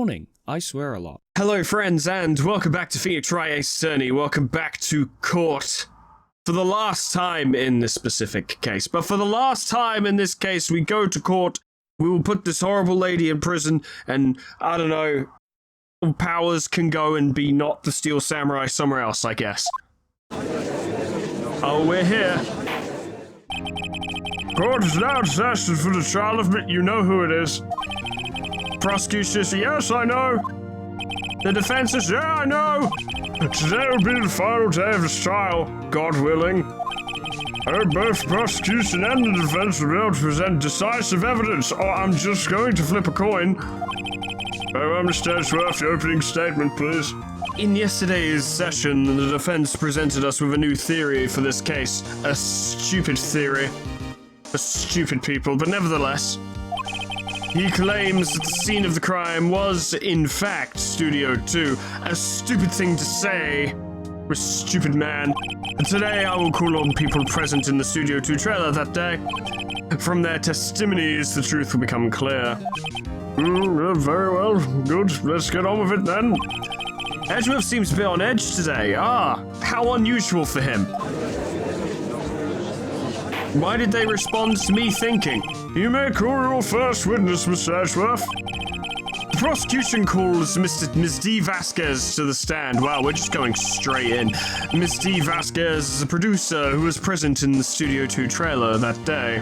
morning. I swear a lot. Hello, friends, and welcome back to Phoenix Wright Attorney. Welcome back to court. For the last time in this specific case, but for the last time in this case, we go to court. We will put this horrible lady in prison, and I don't know, Powers can go and be not the Steel Samurai somewhere else, I guess. Oh, we're here. Court is now in session for the trial of you know who it is. Prosecution says, yes, I know. The defense says, yeah, I know. Today will be the final day of this trial, God willing. Both the prosecution and the defense will be able to present decisive evidence, or I'm just going to flip a coin. Mr. Edgeworth, the opening statement, please. In yesterday's session, the defense presented us with a new theory for this case. A stupid theory. For stupid people, but nevertheless. He claims that the scene of the crime was, in fact, Studio 2. A stupid thing to say. We're a stupid man. And today I will call on people present in the Studio 2 trailer that day. From their testimonies, the truth will become clear. Very well. Good. Let's get on with it then. Edgeworth seems a bit on edge today. How unusual for him. Why did they respond to me thinking? You may call your first witness, Mr. Edgeworth. The prosecution calls Ms. D. Vasquez to the stand. Wow, we're just going straight in. Ms. D. Vasquez is a producer who was present in the Studio 2 trailer that day.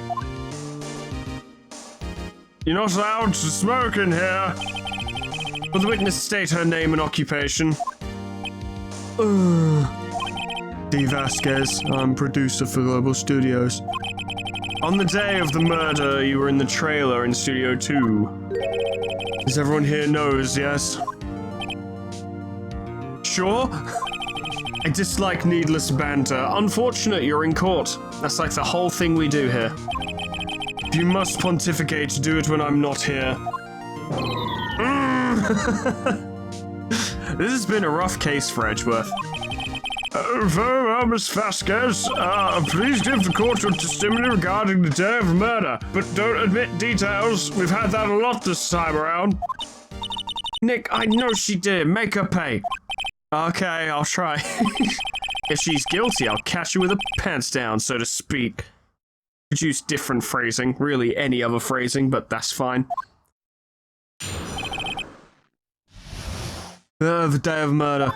You're not allowed to smoke in here. Will the witness state her name and occupation? D. Vasquez, I'm producer for Global Studios. On the day of the murder, you were in the trailer in Studio 2. As everyone here knows, yes? Sure? I dislike needless banter. Unfortunate you're in court. That's like the whole thing we do here. If you must pontificate, do it when I'm not here. This has been a rough case for Edgeworth. Very well, Miss Vasquez. Please give the court your testimony regarding the day of the murder, but don't admit details. We've had that a lot this time around. Nick, I know she did. Make her pay. Okay, I'll try. If she's guilty, I'll catch you with her pants down, so to speak. Could use different phrasing, really any other phrasing, but that's fine. The day of murder.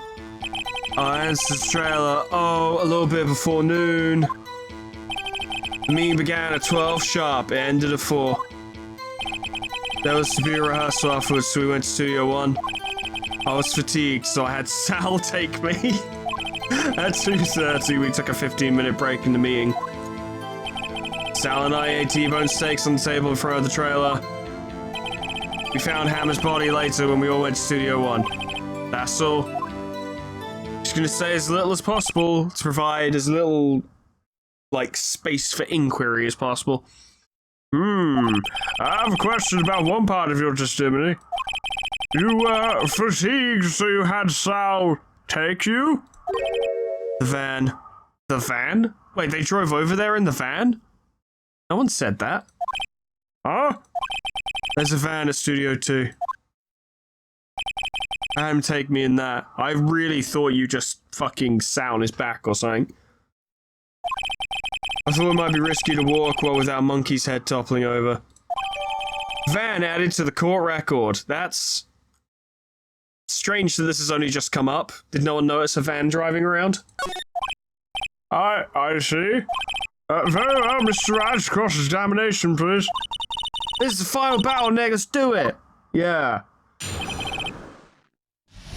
I entered the trailer, a little bit before noon. The meeting began at 12 sharp, it ended at 4. There was to be a rehearsal afterwards, so we went to Studio 1. I was fatigued, so I had Sal take me. At 2:30, we took a 15-minute break in the meeting. Sal and I ate T-bone steaks on the table in front of the trailer. We found Hammer's body later when we all went to Studio 1. That's all. Just gonna say as little as possible to provide as little, space for inquiry as possible. I have a question about one part of your testimony. You were fatigued, so you had Sal take you? The van. The van? Wait, they drove over there in the van? No one said that. Huh? There's a van at Studio 2. I had him take me in that. I really thought you just fucking sat on his back or something. I thought it might be risky to walk while without Monkey's head toppling over. Van added to the court record. That's strange that this has only just come up. Did no one notice a van driving around? I see. Very well, Mr. Raj, cross-examination, please. This is the final battle, niggas, do it! Yeah.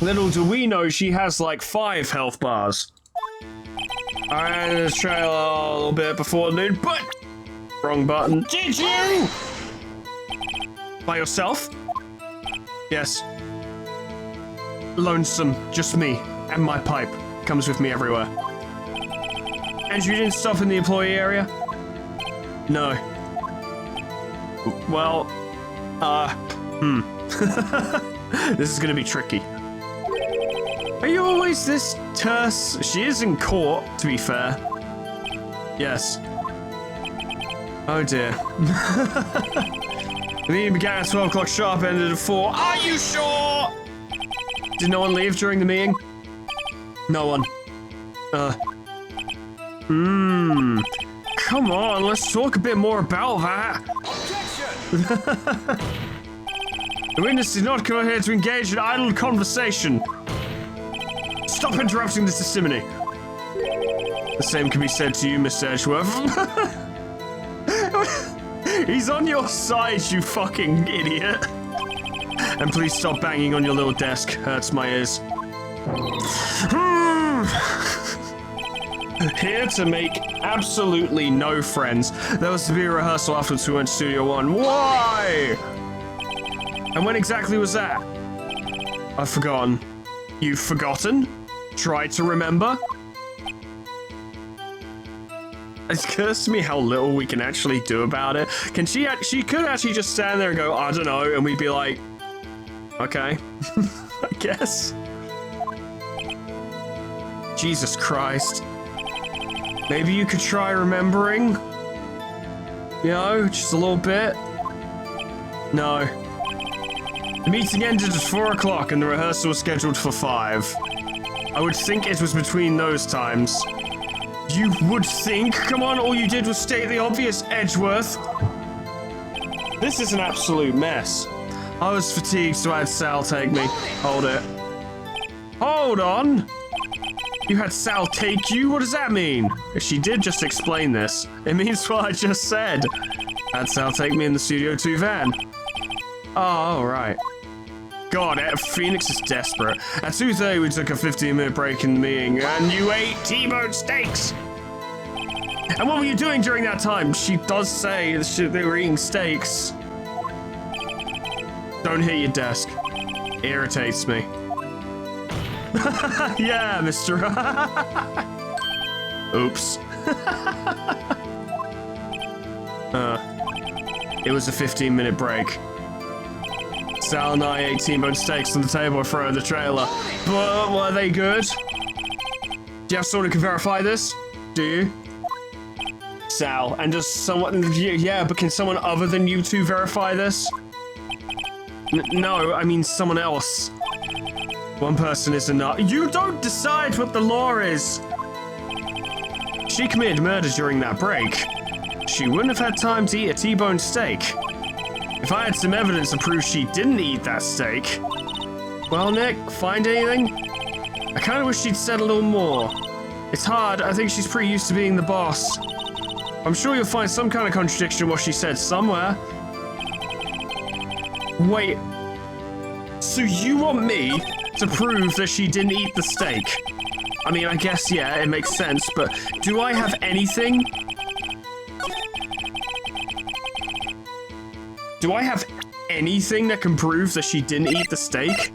Little do we know she has 5 health bars. I ran in this trailer a little bit before noon, but... Wrong button. Did you? By yourself? Yes. Lonesome, just me, and my pipe. Comes with me everywhere. And you didn't stop in the employee area? No. Well, This is gonna be tricky. Are you always this terse? She is in court, to be fair. Yes. Oh dear. The meeting began at 12 o'clock sharp, ended at 4. Are you sure? Did no one leave during the meeting? No one. Come on, let's talk a bit more about that. The witness did not come here to engage in idle conversation. Stop interrupting the testimony. The same can be said to you, Mr. Edgeworth. He's on your side, you fucking idiot. And please stop banging on your little desk. Hurts my ears. Here to make absolutely no friends. There was to be a rehearsal afterwards we went to Studio One. Why? And when exactly was that? I've forgotten. You've forgotten? Try to remember? It occurs to me how little we can actually do about it. She could actually just stand there and go, I don't know, and we'd be like, okay, I guess. Jesus Christ. Maybe you could try remembering? You know, just a little bit? No. The meeting ended at 4 o'clock and the rehearsal was scheduled for 5. I would think it was between those times. You would think? Come on, all you did was state the obvious, Edgeworth. This is an absolute mess. I was fatigued, so I had Sal take me. Hold it. Hold on! You had Sal take you? What does that mean? If she did just explain this, it means what I just said. Had Sal take me in the Studio 2 van. Oh, right. God, Phoenix is desperate. At 2:30, we took a 15-minute break in the meeting, and you ate T-bone steaks! And what were you doing during that time? She does say that they were eating steaks. Don't hit your desk. It irritates me. Yeah, Mr. Oops. It was a 15-minute break. Sal and I ate T-bone steaks on the table in front of the trailer. But were they good? Do you have someone who can verify this? Do you? Sal, and does someone... Yeah, but can someone other than you two verify this? No, I mean someone else. One person is enough. You don't decide what the law is! She committed murder during that break. She wouldn't have had time to eat a T-bone steak. If I had some evidence to prove she didn't eat that steak... Well, Nick, find anything? I kind of wish she'd said a little more. It's hard, I think she's pretty used to being the boss. I'm sure you'll find some kind of contradiction in what she said somewhere. Wait. So you want me to prove that she didn't eat the steak? I mean, I guess, yeah, it makes sense, but do I have anything? Do I have anything that can prove that she didn't eat the steak?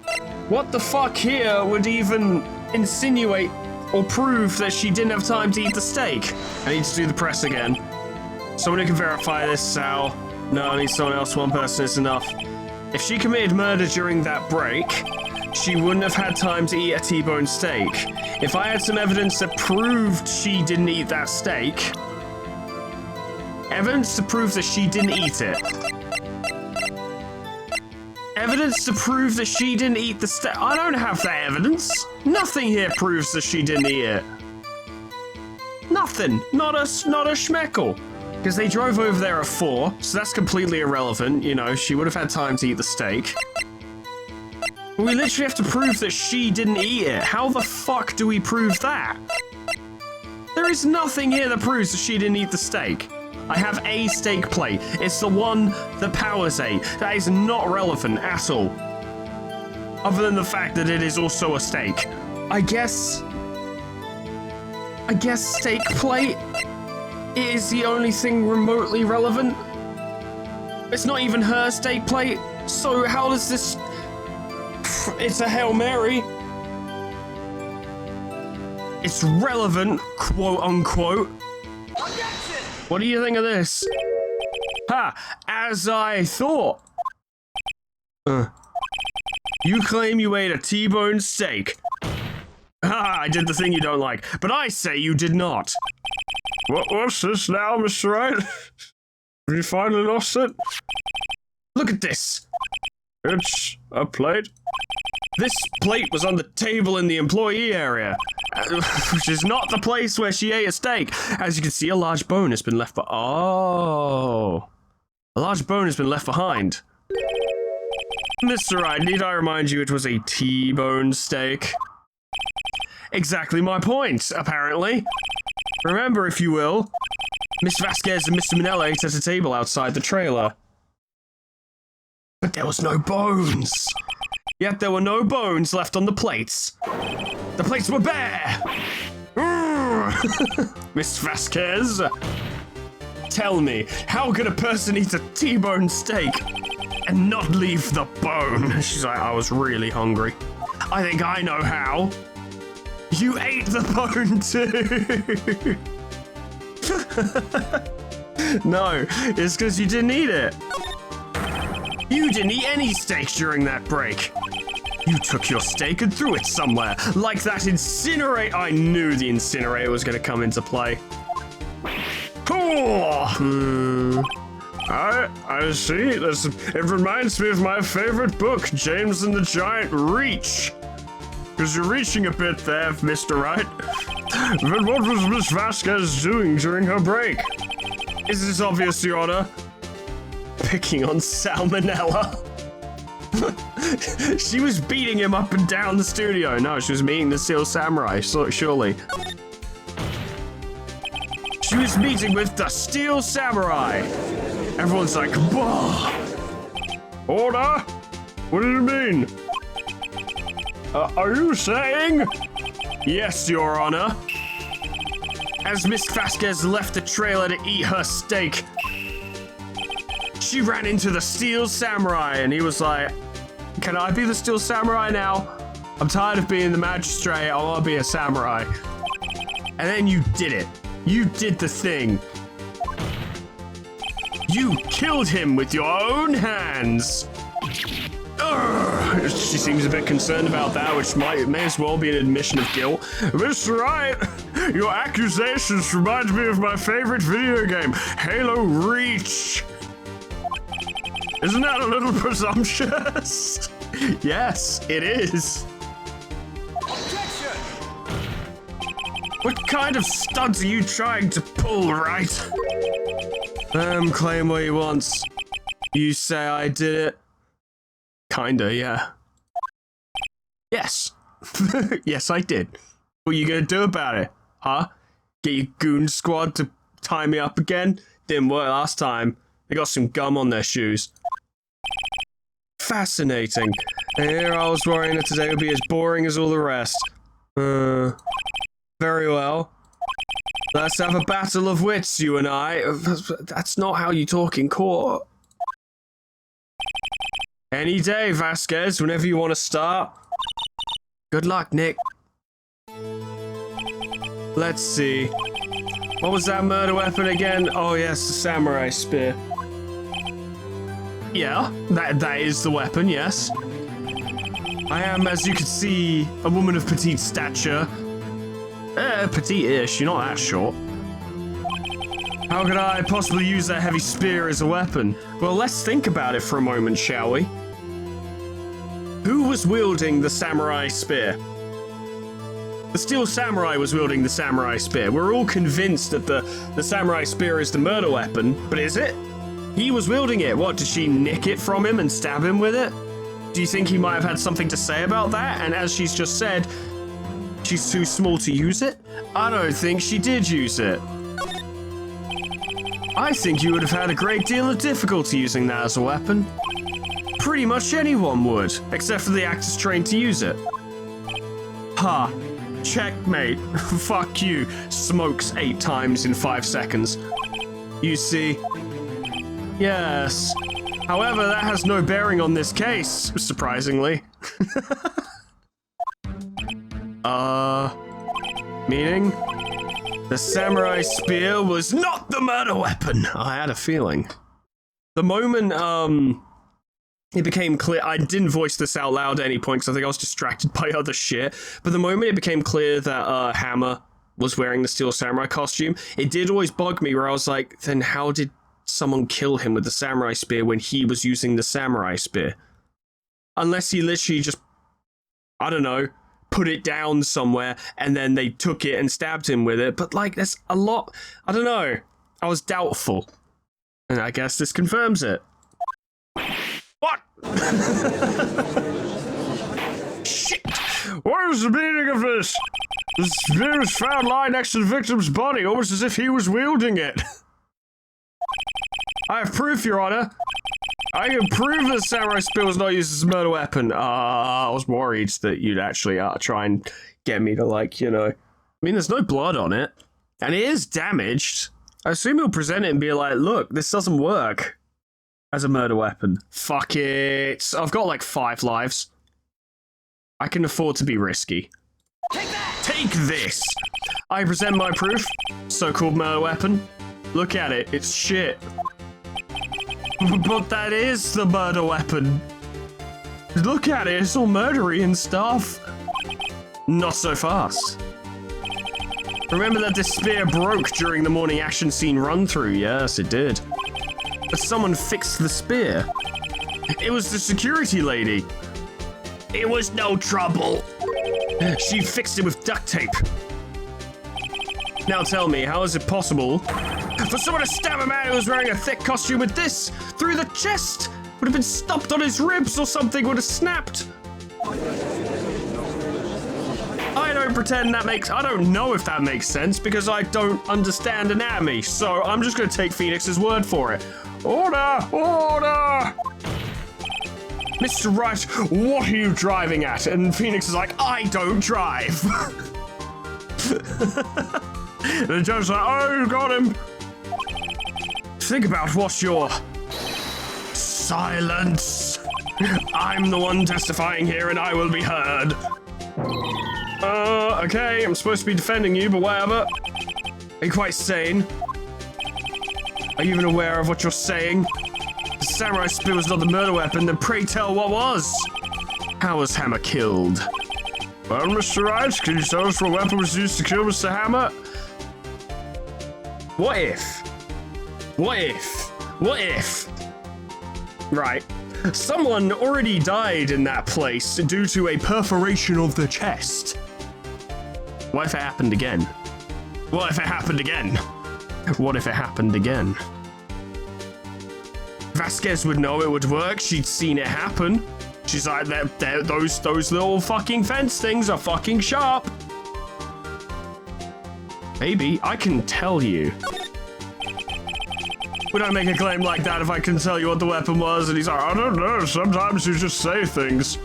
What the fuck here would even insinuate or prove that she didn't have time to eat the steak? I need to do the press again. Someone who can verify this, Sal. No, I need someone else. One person is enough. If she committed murder during that break, she wouldn't have had time to eat a T-bone steak. If I had some evidence that proved she didn't eat that steak... Evidence to prove that she didn't eat it. Evidence to prove that she didn't eat the steak. I don't have that evidence. Nothing here proves that she didn't eat it. Nothing. Not a schmeckle. Because they drove over there at 4, so that's completely irrelevant. You know, she would have had time to eat the steak. We literally have to prove that she didn't eat it. How the fuck do we prove that? There is nothing here that proves that she didn't eat the steak. I have a steak plate. It's the one that Powers ate. That is not relevant at all. Other than the fact that it is also a steak. I guess steak plate is the only thing remotely relevant. It's not even her steak plate. So how does this... It's a Hail Mary. It's relevant, quote unquote. What do you think of this? Ha! As I thought. You claim you ate a T-bone steak. Ha! I did the thing you don't like, but I say you did not. What's this now, Mr. Wright? Have you finally lost it? Look at this. It's a plate. This plate was on the table in the employee area, which is not the place where she ate a steak. As you can see, a large bone has been left a large bone has been left behind. Mr. Wright, need I remind you it was a T-bone steak? Exactly my point, apparently. Remember, if you will, Miss Vasquez and Mr. Minella ate at a table outside the trailer. But there was no bones. Yet there were no bones left on the plates. The plates were bare! Miss Vasquez, tell me, how could a person eat a T-bone steak and not leave the bone? She's like, I was really hungry. I think I know how. You ate the bone too! No, it's because you didn't eat it. You didn't eat any steak during that break. You took your steak and threw it somewhere, like that incinerator. I knew the incinerator was going to come into play. I see. It reminds me of my favorite book, James and the Giant Reach. Because you're reaching a bit there, Mr. Wright. But what was Miss Vasquez doing during her break? Is this obvious, Your Honor? Picking on salmonella. She was beating him up and down the studio. No, she was meeting the Steel Samurai, surely. She was meeting with the Steel Samurai. Everyone's like, bah. Order? What do you mean? Are you saying? Yes, Your Honor. As Miss Vasquez left the trailer to eat her steak, she ran into the Steel Samurai, and he was like, can I be the Steel Samurai now? I'm tired of being the magistrate, I want to be a samurai. And then you did it. You did the thing. You killed him with your own hands. Urgh. She seems a bit concerned about that, which may as well be an admission of guilt. Mr. Wright, your accusations remind me of my favorite video game, Halo Reach. Isn't that a little presumptuous? Yes, it is. Objection! What kind of stunts are you trying to pull, Wright? Claim what he wants. You say I did it? Kinda, yeah. Yes. Yes, I did. What are you gonna do about it? Huh? Get your goon squad to tie me up again? Didn't work last time. They got some gum on their shoes. Fascinating. Here I was worrying that today would be as boring as all the rest. Very well. Let's have a battle of wits, you and I. That's not how you talk in court. Any day, Vasquez, whenever you want to start. Good luck, Nick. Let's see. What was that murder weapon again? Oh yes, the samurai spear. Yeah, that is the weapon, yes. I am, as you can see, a woman of petite stature. Petite-ish, you're not that short. How could I possibly use that heavy spear as a weapon? Well, let's think about it for a moment, shall we? Who was wielding the samurai spear? The Steel Samurai was wielding the samurai spear. We're all convinced that the samurai spear is the murder weapon, but is it? He was wielding it. What, did she nick it from him and stab him with it? Do you think he might have had something to say about that? And as she's just said, she's too small to use it? I don't think she did use it. I think you would have had a great deal of difficulty using that as a weapon. Pretty much anyone would, except for the actors trained to use it. Ha. Checkmate. Fuck you. Smokes 8 times in 5 seconds. You see? Yes. However, that has no bearing on this case, surprisingly. Meaning? The samurai spear was not the murder weapon. I had a feeling. The moment, it became clear, I didn't voice this out loud at any point because I think I was distracted by other shit, but the moment it became clear that, Hammer was wearing the Steel Samurai costume, it did always bug me where I was like, then how did someone kill him with the samurai spear when he was using the samurai spear? Unless he literally just I don't know, put it down somewhere, and then they took it and stabbed him with it. But, like, there's a lot... I don't know. I was doubtful. And I guess this confirms it. What? Shit! What is the meaning of this? The spear was found lying next to the victim's body, almost as if he was wielding it. I have proof, Your Honor. I can prove that samurai spear was not used as a murder weapon. I was worried that you'd actually try and get me to, like, you know... I mean, there's no blood on it. And it is damaged. I assume he'll present it and be like, look, this doesn't work as a murder weapon. Fuck it. I've got, like, 5 lives. I can afford to be risky. Take that! Take this! I present my proof. So-called murder weapon. Look at it. It's shit. But that is the murder weapon. Look at it, it's all murdery and stuff. Not so fast. Remember that this spear broke during the morning action scene run-through? Yes, it did. But someone fixed the spear. It was the security lady. It was no trouble. She fixed it with duct tape. Now tell me, how is it possible for someone to stab a man who was wearing a thick costume with this through the chest? Would have been stopped on his ribs or something, would have snapped. I don't pretend that makes... I don't know if that makes sense because I don't understand anatomy, so I'm just going to take Phoenix's word for it. Order! Order! Mr. Wright, what are you driving at? And Phoenix is like, I don't drive. And the judge's like, oh, you got him. Think about what you're... Silence. I'm the one testifying here and I will be heard. Okay, I'm supposed to be defending you, but whatever. Are you quite sane? Are you even aware of what you're saying? The samurai spear was not the murder weapon, then pray tell what was? How was Hammer killed? Well, Mr. Wright, can you tell us what weapon was used to kill Mr. Hammer? What if? What if? What if? Right. Someone already died in that place due to a perforation of the chest. What if it happened again? What if it happened again? What if it happened again? Vasquez would know it would work. She'd seen it happen. She's like, those little fucking fence things are fucking sharp. Maybe I can tell you. Would I make a claim like that if I can tell you what the weapon was? And he's like, I don't know, sometimes you just say things.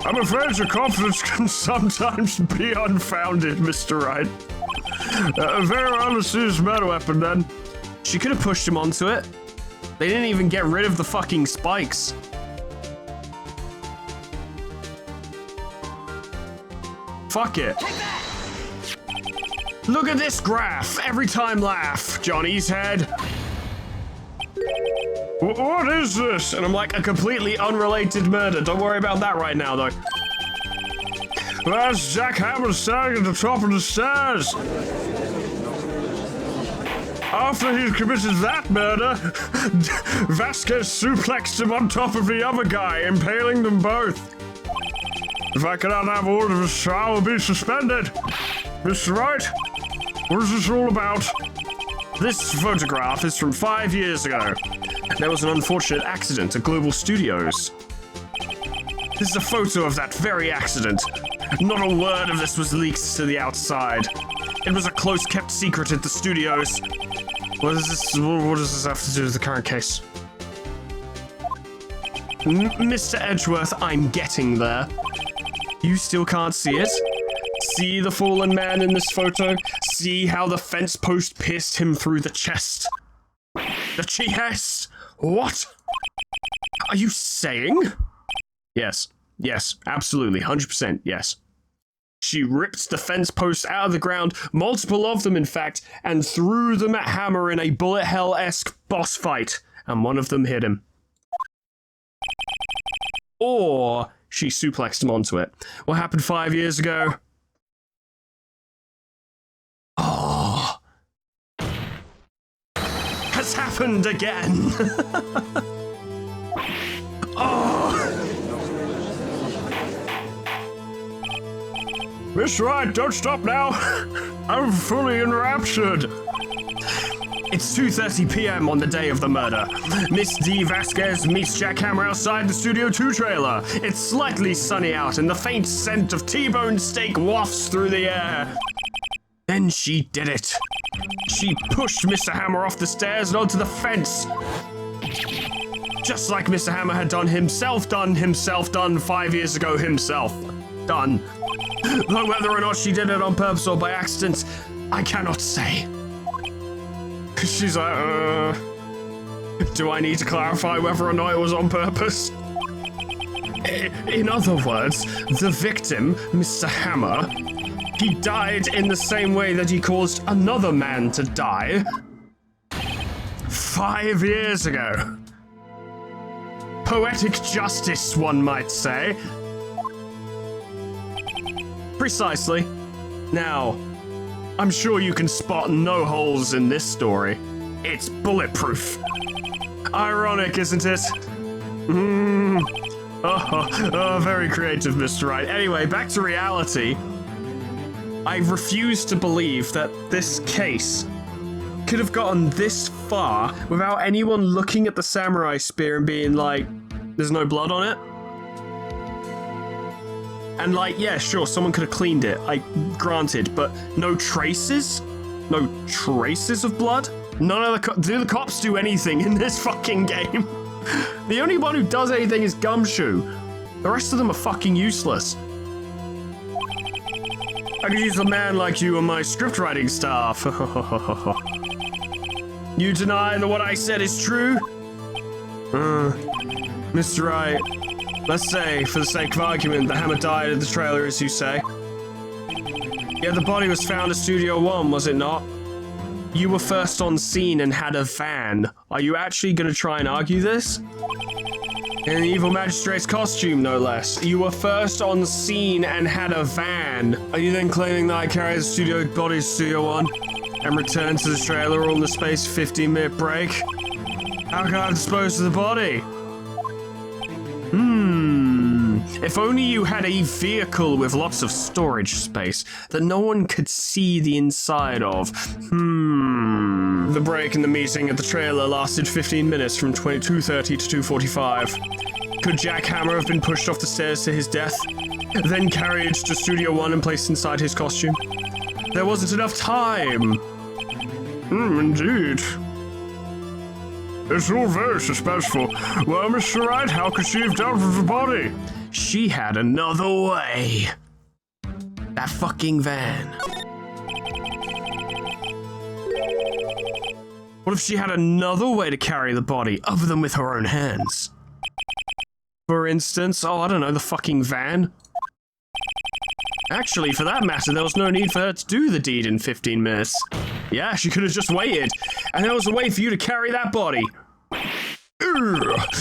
I'm afraid your confidence can sometimes be unfounded, Mr. Wright. Very well, let's use murder weapon then. She could have pushed him onto it. They didn't even get rid of the fucking spikes. Fuck it. Look at this graph. Every time laugh. Johnny's head. What is this? And I'm like, a completely unrelated murder. Don't worry about that right now, though. That's Jack Hammer standing at the top of the stairs. After he committed that murder, Vasquez suplexed him on top of the other guy, impaling them both. If I cannot have order, this trial will be suspended. Mr. Wright, what is this all about? This photograph is from 5 years ago. There was an unfortunate accident at Global Studios. This is a photo of that very accident. Not a word of this was leaked to the outside. It was a close-kept secret at the studios. What does this have to do with the current case? Mr. Edgeworth, I'm getting there. You still can't see it? See the fallen man in this photo? See how the fence post pierced him through the chest? The chest? What? Are you saying? Yes. Yes, absolutely. 100% yes. She ripped the fence posts out of the ground, multiple of them in fact, and threw them at Hammer in a bullet hell-esque boss fight, and one of them hit him. Or she suplexed him onto it. What happened 5 years ago? Oh. Has happened again. Oh. Miss Wright, don't stop now. I'm fully enraptured. It's 2:30 p.m. on the day of the murder. Miss D. Vasquez meets Jack Hammer outside the Studio 2 trailer. It's slightly sunny out and the faint scent of T-bone steak wafts through the air. Then she did it. She pushed Mr. Hammer off the stairs and onto the fence. Just like Mr. Hammer had done 5 years ago himself. Done. Though whether or not she did it on purpose or by accident, I cannot say. She's like, do I need to clarify whether or not it was on purpose? In other words, the victim, Mr. Hammer, he died in the same way that he caused another man to die 5 years ago. Poetic justice, one might say. Precisely. Now, I'm sure you can spot no holes in this story. It's bulletproof. Ironic, isn't it? Very creative, Mr. Wright. Anyway, back to reality. I refuse to believe that this case could have gotten this far without anyone looking at the samurai spear and being like, there's no blood on it. And like, yeah, sure, someone could have cleaned it, granted, but no traces? No traces of blood? None of do the cops do anything in this fucking game? The only one who does anything is Gumshoe. The rest of them are fucking useless. I could use a man like you on my script writing staff. You deny that what I said is true? Mr. Wright, let's say, for the sake of argument, the Hammer died at the trailer, as you say. Yeah, the body was found at Studio 1, was it not? You were first on scene and had a van. Are you actually going to try and argue this? In an evil magistrate's costume, no less. You were first on scene and had a van. Are you then claiming that I carried the studio body to Studio 1 and returned to the trailer all in the space 15-minute break? How can I have disposed of the body? If only you had a vehicle with lots of storage space that no one could see the inside of. The break in the meeting at the trailer lasted 15 minutes from 2:30 to 2:45. Could Jack Hammer have been pushed off the stairs to his death, then carried to Studio 1 and placed inside his costume? There wasn't enough time. Indeed. It's all very suspenseful. Well, Mr. Wright, how could she have dealt with the body? She had another way. That fucking van. What if she had another way to carry the body, other than with her own hands? For instance, I don't know, the fucking van? Actually, for that matter, there was no need for her to do the deed in 15 minutes. Yeah, she could have just waited, and there was a way for you to carry that body.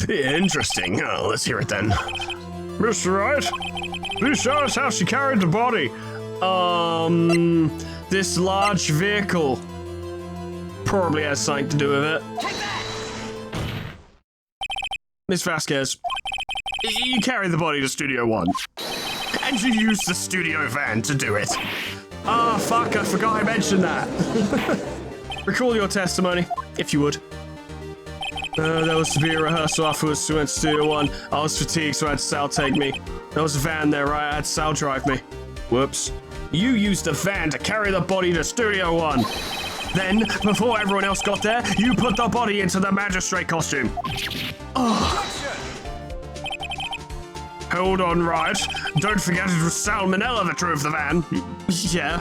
Interesting. Let's hear it then. Mr. Wright, please show us how she carried the body. This large vehicle probably has something to do with it. Miss Vasquez, you carried the body to Studio 1, and you used the studio van to do it. Fuck, I forgot I mentioned that. Recall your testimony, if you would. There was to be a rehearsal afterwards, so we went to Studio 1. I was fatigued, so I had Sal take me. There was a van there, right? I had Sal drive me. Whoops. You used the van to carry the body to Studio 1. Then, before everyone else got there, you put the body into the magistrate costume. Hold on, Wright. Don't forget it was Salmonella that drove the van. Yeah.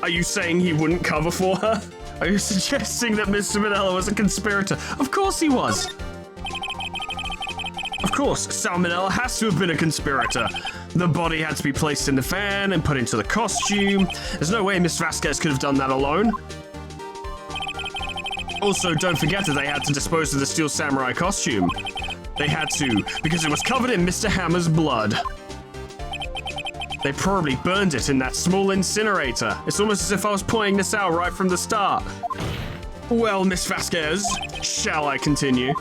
Are you saying he wouldn't cover for her? Are you suggesting that Mr. Manella was a conspirator? Of course he was. Of course, Salmonella has to have been a conspirator. The body had to be placed in the van and put into the costume. There's no way Miss Vasquez could have done that alone. Also, don't forget that they had to dispose of the Steel Samurai costume. They had to, because it was covered in Mr. Hammer's blood. They probably burned it in that small incinerator. It's almost as if I was pointing this out right from the start. Well, Miss Vasquez, shall I continue?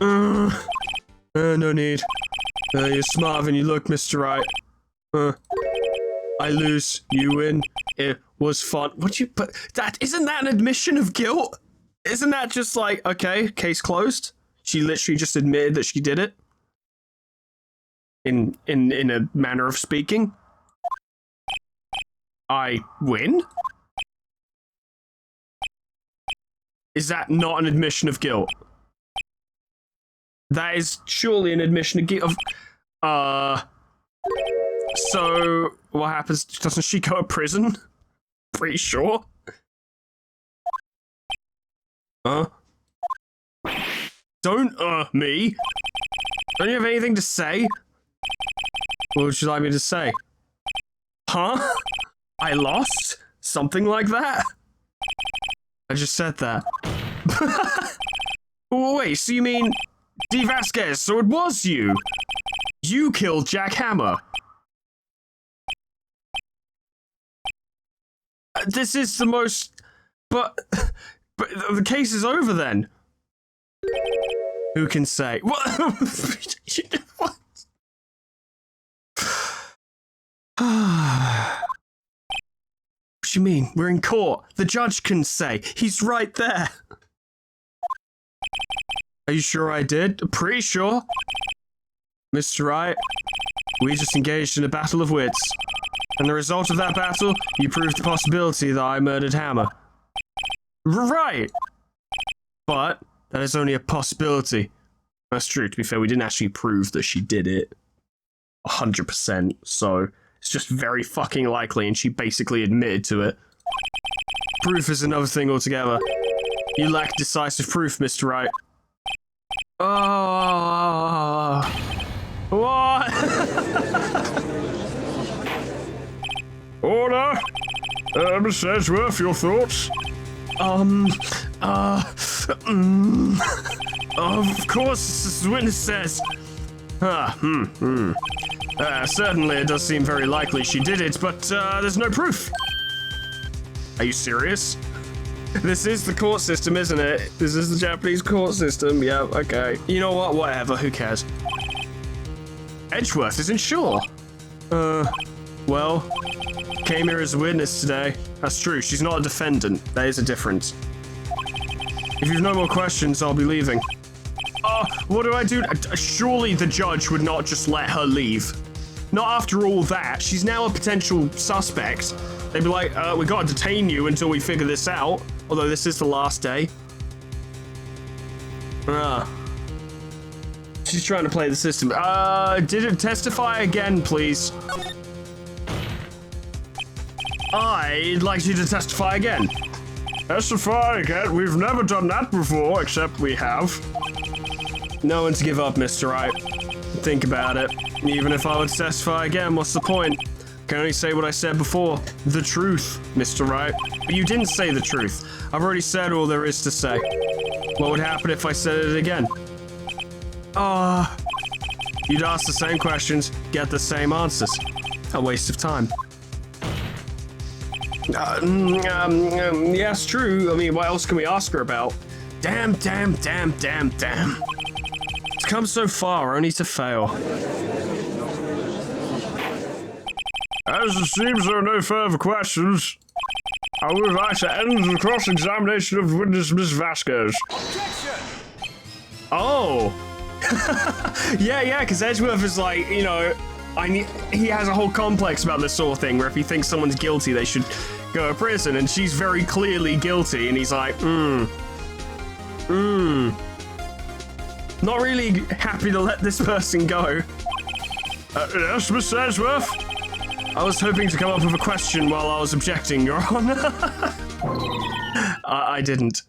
No need. You're smarter than you look, Mr. Wright. I lose, you win. It was fun. What you put? That isn't that an admission of guilt? Isn't that just like, okay, case closed? She literally just admitted that she did it. In a manner of speaking. I win? Is that not an admission of guilt? That is surely an admission of guilt. So what happens? Doesn't she go to prison? Pretty sure. Don't me. Don't you have anything to say? What would you like me to say? Huh? I lost? Something like that? I just said that. Wait, so you mean D. Vasquez, so it was you? You killed Jack Hammer. This is the most... But the case is over then. Who can say? What? What? What do you mean? We're in court. The judge can say. He's right there. Are you sure I did? Pretty sure. Mr. Wright, we just engaged in a battle of wits. And the result of that battle, you proved the possibility that I murdered Hammer. Right! But that is only a possibility. That's true. To be fair, we didn't actually prove that she did it 100%, so it's just very fucking likely, and she basically admitted to it. Proof is another thing altogether. You lack decisive proof, Mr. Wright. Oh, what? Order! Miss Edgeworth, your thoughts? Of course, as the witness says. Certainly it does seem very likely she did it, but there's no proof. Are you serious? This is the court system, isn't it? This is the Japanese court system. Yeah, okay. You know what? Whatever. Who cares? Edgeworth isn't sure. Well, came here as a witness today. That's true. She's not a defendant. That is a difference. If you've no more questions, I'll be leaving. What do I do? Surely the judge would not just let her leave. Not after all that. She's now a potential suspect. They'd be like, we gotta detain you until we figure this out. Although this is the last day. She's trying to play the system. Did it testify again, please? I'd like you to testify again. Testify again? We've never done that before, except we have. No one to give up, Mr. Wright. Think about it. Even if I would testify again, what's the point? I can only say what I said before. The truth, Mr. Wright. But you didn't say the truth. I've already said all there is to say. What would happen if I said it again? You'd ask the same questions, get the same answers. A waste of time. Yeah, it's true. I mean, what else can we ask her about? Damn. It's come so far, only to fail. As it seems there are no further questions, I would like to end the cross-examination of witness Miss Vasquez. Oh! yeah, because Edgeworth is like, you know, he has a whole complex about this sort of thing, where if he thinks someone's guilty, they should go to prison, and she's very clearly guilty, and he's like, not really happy to let this person go. Yes, Miss Edgeworth? I was hoping to come up with a question while I was objecting, Your Honor. I didn't.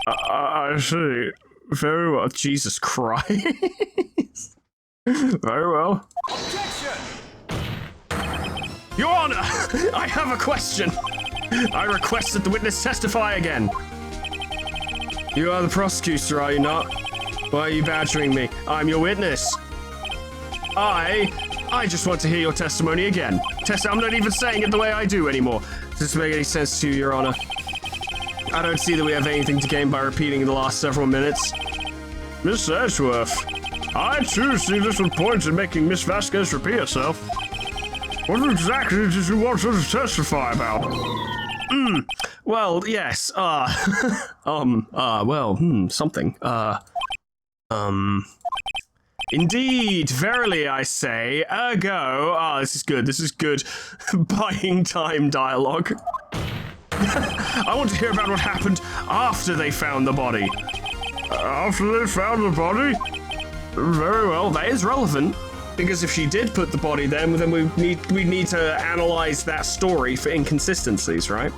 I see. Very well. Jesus Christ. Very well. Objection! Your Honor, I have a question. I request that the witness testify again. You are the prosecutor, are you not? Why are you badgering me? I'm your witness. I just want to hear your testimony again. I'm not even saying it the way I do anymore. Does this make any sense to you, Your Honor? I don't see that we have anything to gain by repeating the last several minutes. Miss Edgeworth, I too see little point in making Miss Vasquez repeat herself. What exactly did you want her to testify about? Well, yes, something, Indeed, verily I say, ergo, this is good, buying time dialogue. I want to hear about what happened after they found the body. After they found the body? Very well, that is relevant. Because if she did put the body there, then we need to analyze that story for inconsistencies, right?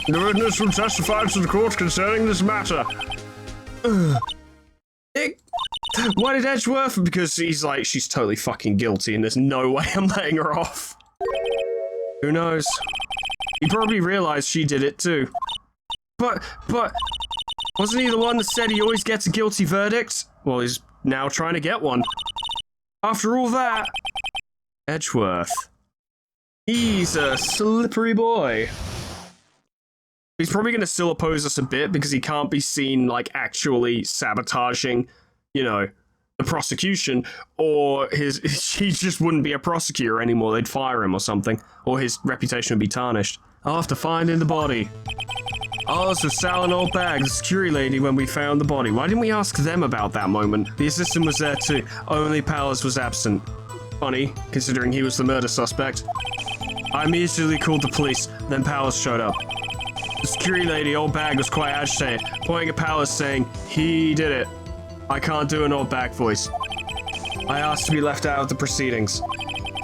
The witness will testify to the court concerning this matter. Why did Edgeworth? Because he's like, she's totally fucking guilty and there's no way I'm letting her off. Who knows? He probably realized she did it too. But, wasn't he the one that said he always gets a guilty verdict? Well, he's now trying to get one. After all that, Edgeworth. He's a slippery boy. He's probably going to still oppose us a bit because he can't be seen, like, actually sabotaging, you know, the prosecution, or he just wouldn't be a prosecutor anymore. They'd fire him or something, or his reputation would be tarnished. After finding the body. Also, Sal and Old Bag, the security lady, when we found the body. Why didn't we ask them about that moment? The assistant was there too. Only Powers was absent. Funny, considering he was the murder suspect. I immediately called the police, then Powers showed up. The security lady, Old Bag, was quite agitated, pointing at Powers saying, he did it. I can't do an Old Bag voice. I asked to be left out of the proceedings.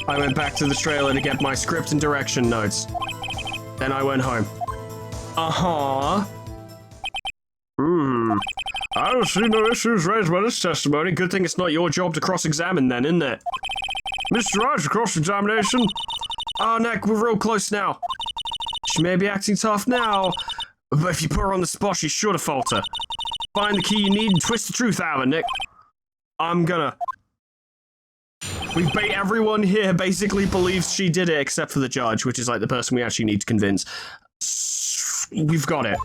I went back to the trailer to get my script and direction notes. Then I went home. I don't see no issues raised by this testimony. Good thing it's not your job to cross-examine then, isn't it? Mr. Wright, cross-examination. Oh, Nick, we're real close now. She may be acting tough now, but if you put her on the spot, she's sure to falter. Find the key you need and twist the truth out of her, Nick. I'm gonna. Everyone here basically believes she did it, except for the judge, which is like the person we actually need to convince. We've got it.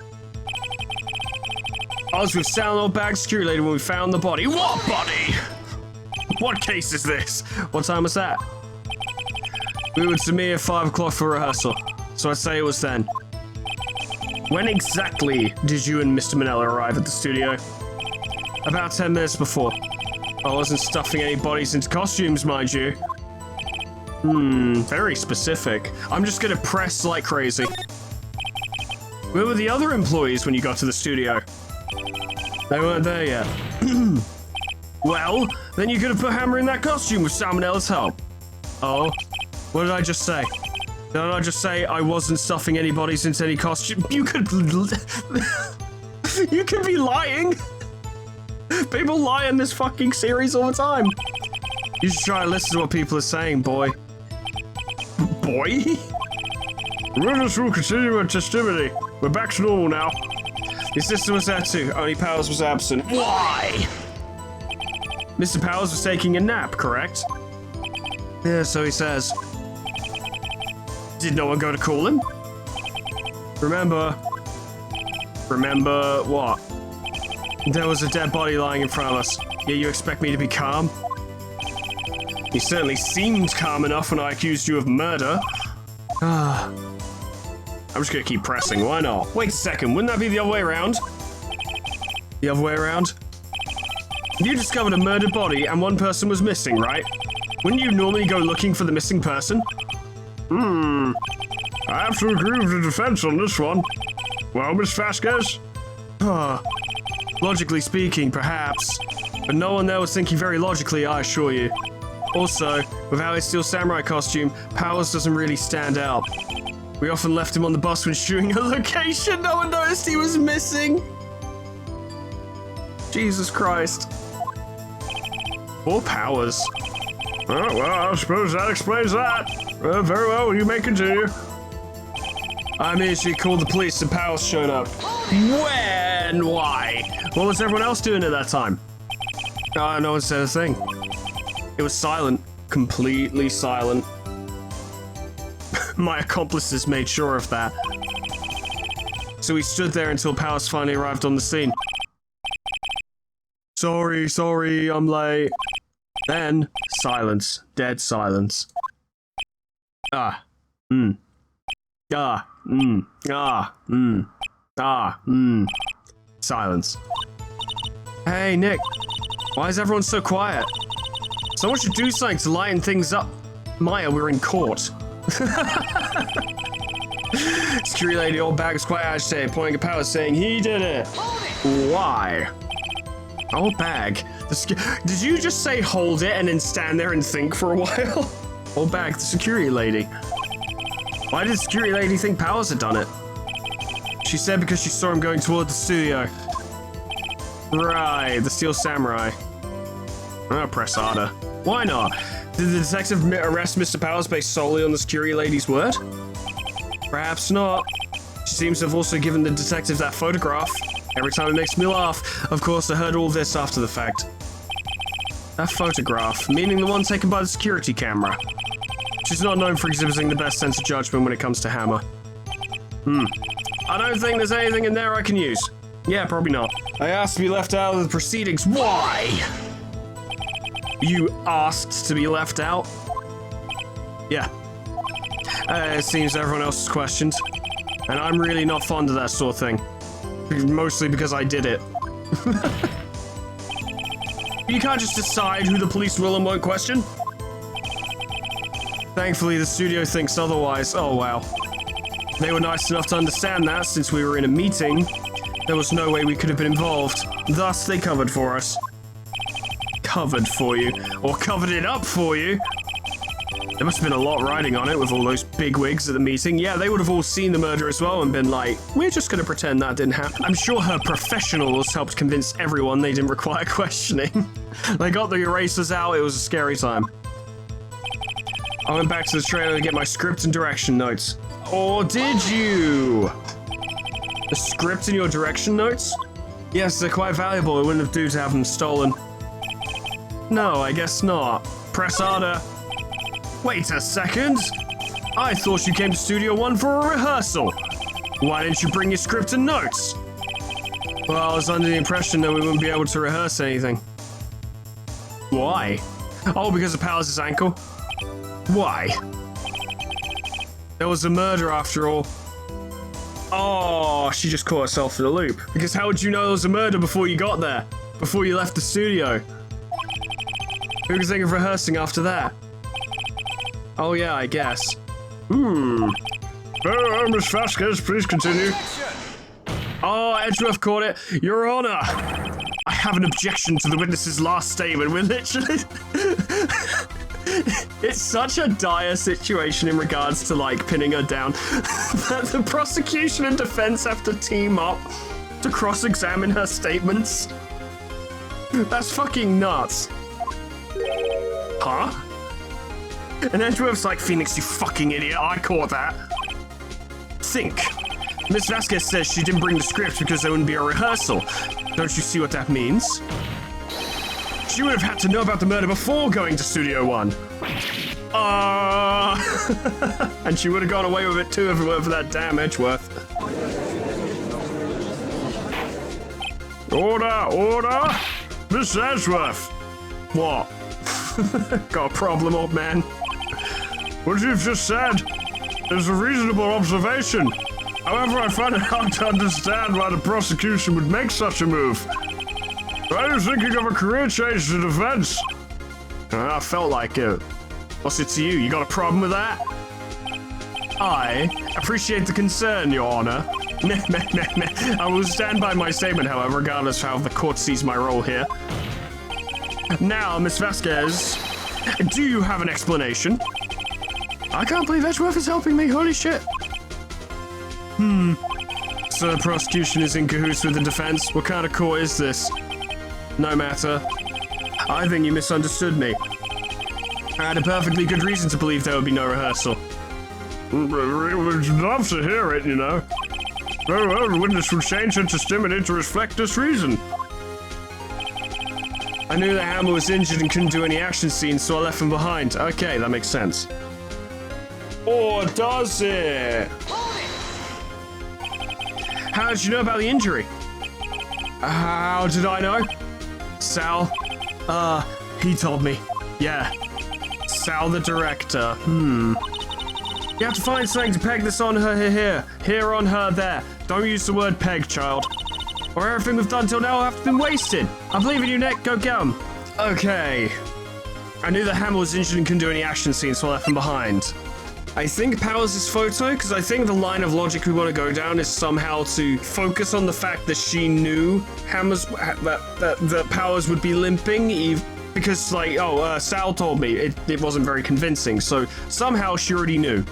I was with Sal and Old Bag security lady when we found the body. What body? What case is this? What time was that? We were to me at 5 o'clock for rehearsal, so I'd say it was then. When exactly did you and Mr. Manella arrive at the studio? About 10 minutes before. I wasn't stuffing any bodies into costumes, mind you. Very specific. I'm just gonna press like crazy. Where were the other employees when you got to the studio? They weren't there yet. Well, then you could have put Hammer in that costume with Salmonella's help. Oh, what did I just say? Did I not just say I wasn't stuffing any bodies into any costume? You could... you could be lying. People lie in this fucking series all the time. You should try and listen to what people are saying, boy. Boy? Witness will continue in testimony. We're back to normal now. His sister was there too, only Powers was absent. Why? Mr. Powers was taking a nap, correct? Yeah, so he says. Did no one go to call him? Remember what? There was a dead body lying in front of us. Yet you expect me to be calm? You certainly seemed calm enough when I accused you of murder. I'm just gonna keep pressing, why not? Wait a second, wouldn't that be the other way around? The other way around? You discovered a murdered body and one person was missing, right? Wouldn't you normally go looking for the missing person? I have to agree with the defense on this one. Well, Miss Vasquez? Logically speaking, perhaps. But no one there was thinking very logically, I assure you. Also, without his Steel Samurai costume, Powers doesn't really stand out. We often left him on the bus when shooting a location. No one noticed he was missing. Jesus Christ. Poor Powers. Oh, well, I suppose that explains that. Very well, you may continue. I immediately called the police and Powers showed up. When? Why? What was everyone else doing at that time? No one said a thing. It was silent. Completely silent. My accomplices made sure of that. So we stood there until Powers finally arrived on the scene. Sorry, I'm late. Then, silence. Dead silence. Ah. Mm. Ah. Mm. Ah. Mm. Ah. Mm. Silence. Hey, Nick. Why is everyone so quiet? Someone should do something to lighten things up. Maya, we're in court. Security lady, old bag is quite agitated, pointing at Power, saying he did it. Why? Old bag. Did you just say hold it and then stand there and think for a while? Old bag, the security lady. Why did the security lady think Powers had done it? She said because she saw him going toward the studio. Right, the Steel Samurai. Oh, press harder. Why not? Did the detective arrest Mr. Powers based solely on the security lady's word? Perhaps not. She seems to have also given the detective that photograph. Every time it makes me laugh. Of course, I heard all this after the fact. That photograph, meaning the one taken by the security camera. She's not known for exhibiting the best sense of judgment when it comes to Hammer. I don't think there's anything in there I can use. Yeah, probably not. I asked to be left out of the proceedings. Why? You asked to be left out? Yeah. It seems everyone else is questioned. And I'm really not fond of that sort of thing. Mostly because I did it. You can't just decide who the police will and won't question. Thankfully, the studio thinks otherwise. Oh, wow. They were nice enough to understand that since we were in a meeting. There was no way we could have been involved. Thus, they covered for us. Covered for you. Or covered it up for you. There must have been a lot riding on it with all those big wigs at the meeting. Yeah, they would have all seen the murder as well and been like, we're just going to pretend that didn't happen. I'm sure her professionals helped convince everyone they didn't require questioning. They got the erasers out. It was a scary time. I went back to the trailer to get my script and direction notes. Or did you? The script and your direction notes? Yes, they're quite valuable. It wouldn't have do to have them stolen. No, I guess not. Press harder. Wait a second. I thought you came to Studio One for a rehearsal. Why didn't you bring your script and notes? Well, I was under the impression that we wouldn't be able to rehearse anything. Why? Oh, because of Powers' ankle? Why? There was a murder after all. Oh, she just caught herself in a loop. Because how would you know there was a murder before you got there? Before you left the studio? Who could think of rehearsing after that? Oh yeah, I guess. Miss Vasquez, please continue. Oh, Edgeworth caught it. Your Honor! I have an objection to the witness's last statement. We're literally... It's such a dire situation in regards to, like, pinning her down that the prosecution and defense have to team up to cross-examine her statements. That's fucking nuts. Huh? And Edgeworth's like, Phoenix, you fucking idiot, I caught that. Think. Miss Vasquez says she didn't bring the script because there wouldn't be a rehearsal. Don't you see what that means? She would have had to know about the murder before going to Studio One. And she would have gone away with it too if it weren't for that damn Edgeworth. Order, order! Miss Edgeworth! What? Got a problem, old man? What you've just said is a reasonable observation. However, I find it hard to understand why the prosecution would make such a move. Are you thinking of a career change to defense? I felt like it. What's it to you? You got a problem with that? I appreciate the concern, Your Honor. I will stand by my statement, however, regardless of how the court sees my role here. Now, Miss Vasquez, do you have an explanation? I can't believe Edgeworth is helping me, holy shit. So the prosecution is in cahoots with the defense? What kind of court is this? No matter. I think you misunderstood me. I had a perfectly good reason to believe there would be no rehearsal. We'd love to hear it, you know. Very well, the witness will change her testimony to reflect this reason. I knew that Hammer was injured and couldn't do any action scenes, so I left him behind. Okay, that makes sense. Or does it? How did you know about the injury? How did I know? Sal? He told me. Yeah. Sal the director. You have to find something to peg this on her here on her there. Don't use the word peg, child. Or everything we've done till now will have been wasted. I believe in you, Nick. Go get 'em. Okay. I knew that Hammer was injured and couldn't do any action scenes, so I left him behind. I think Powers' photo, because I think the line of logic we want to go down is somehow to focus on the fact that she knew that Powers would be limping, because, like, Sal told me it wasn't very convincing, so somehow she already knew.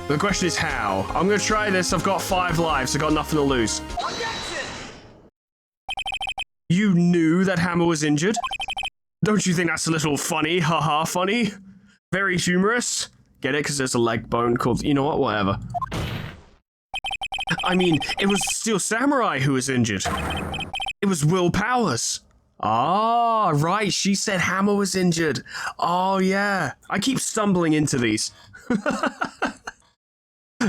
The question is how. I'm going to try this. I've got 5 lives. I've got nothing to lose. You knew that Hammer was injured? Don't you think that's a little funny? Haha, funny? Very humorous? Get it? Because there's a leg bone called... You know what? Whatever. I mean, it was Steel Samurai who was injured. It was Will Powers. Ah, right. She said Hammer was injured. Oh, yeah. I keep stumbling into these.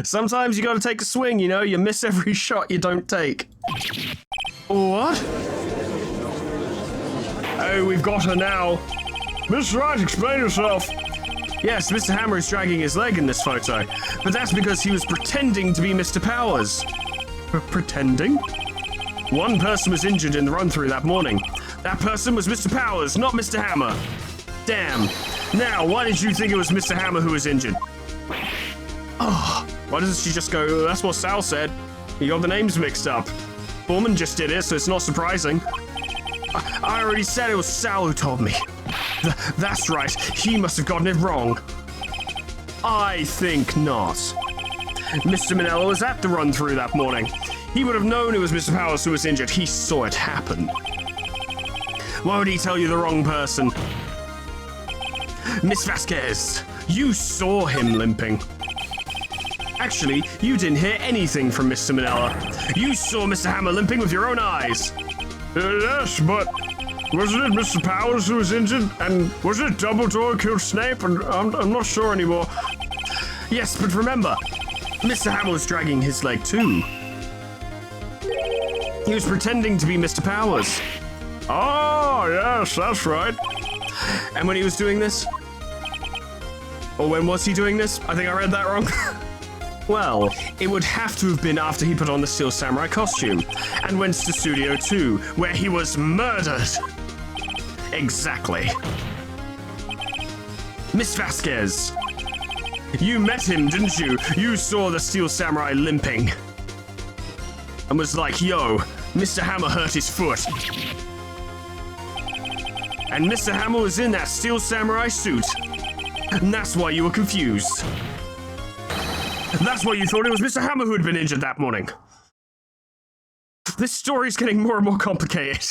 Sometimes you gotta take a swing, you know? You miss every shot you don't take. What? Hey, we've got her now. Miss Wright, explain yourself. Yes, Mr. Hammer is dragging his leg in this photo, but that's because he was pretending to be Mr. Powers. Pretending? One person was injured in the run-through that morning. That person was Mr. Powers, not Mr. Hammer. Damn. Now, why did you think it was Mr. Hammer who was injured? Oh, why doesn't she just go, that's what Sal said. You got the names mixed up. Foreman just did it, so it's not surprising. I already said it was Sal who told me. That's right, he must have gotten it wrong. I think not. Mr. Manella was at the run-through that morning. He would have known it was Mr. Powers who was injured. He saw it happen. Why would he tell you the wrong person? Miss Vasquez, you saw him limping. Actually, you didn't hear anything from Mr. Manella. You saw Mr. Hammer limping with your own eyes. Yes, but wasn't it Mr. Powers who was injured? And was it Dumbledore who killed Snape? And I'm not sure anymore. Yes, but remember, Mr. Hammer was dragging his leg too. He was pretending to be Mr. Powers. Oh, yes, that's right. And when he was doing this? Or when was he doing this? I think I read that wrong. Well, it would have to have been after he put on the Steel Samurai costume and went to Studio 2, where he was murdered. Exactly. Miss Vasquez, you met him, didn't you? You saw the Steel Samurai limping. And was like, yo, Mr. Hammer hurt his foot. And Mr. Hammer was in that Steel Samurai suit. And that's why you were confused. That's why you thought it was Mr. Hammer who had been injured that morning. This story's getting more and more complicated.